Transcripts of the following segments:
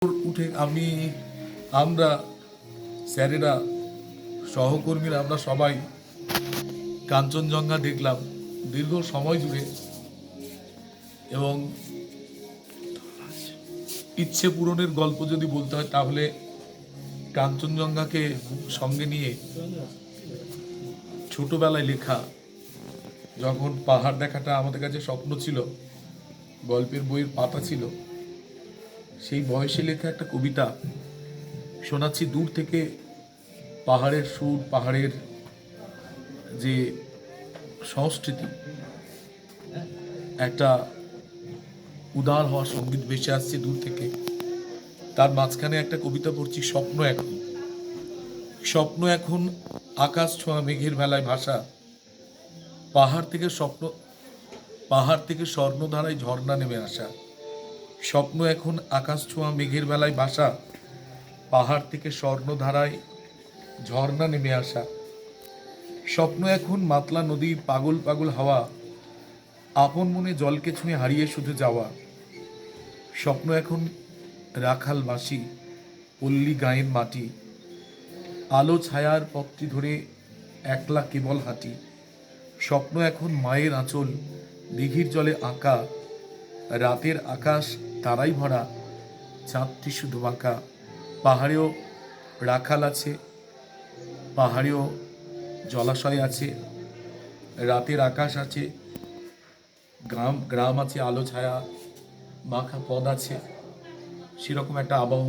উঠে আমরা স্যারেরা সহকর্মীরা আমরা সবাই কাঞ্চনজঙ্ঘা দেখলাম দীর্ঘ সময় জুড়ে এবং ইচ্ছে পূরণের গল্প যদি বলতে হয় তাহলে কাঞ্চনজঙ্ঘাকে সঙ্গে নিয়ে ছোটবেলায় লেখা, যখন পাহাড় দেখাটা আমাদের কাছে স্বপ্ন ছিল, গল্পের বইয়ের পাতা ছিল, সেই বয়সে লেখা একটা কবিতা শোনাচ্ছি। দূর থেকে পাহাড়ের সুর, পাহাড়ের যে সংস্কৃতি, একটা উদার হওয়া সঙ্গীত ভেসে আসছে দূর থেকে। তার মাঝখানে একটা কবিতা পড়ছি, স্বপ্ন এখন। স্বপ্ন এখন আকাশ ছোঁয়া মেঘের মেলায় ভাষা, পাহাড় থেকে স্বর্ণধারায় ঝর্ণা নেমে আসা। স্বপ্ন এখন আকাশ ছোঁয়া মেঘের বেলায় ভাষা, পাহাড় থেকে স্বর্ণধারায় ঝর্ণা নেমে আসা। স্বপ্ন এখন মাতলা নদীর পাগল পাগল হাওয়া, আপন মনে জলকে ছুঁয়ে হারিয়ে শুধু যাওয়া। স্বপ্ন এখন রাখাল বাসি, পল্লী গায়ের মাটি, আলো ছায়ার পথটি ধরে একলা কেবল হাঁটি। স্বপ্ন এখন মায়ের আঁচল, দিঘির জলে আঁকা, রাতের আকাশ তারাই ভরা, চাঁদটি শুধু বাঁকা। পাহাড়েও রাখাল আছে, পাহাড়েও জলাশয় আছে, রাতের আকাশ আছে, গ্রাম আছে, আলো ছায়া মাখা পদ আছে। সেরকম একটা আবহ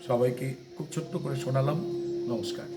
সবাইকে খুব ছোট্ট করে শোনালাম। নমস্কার।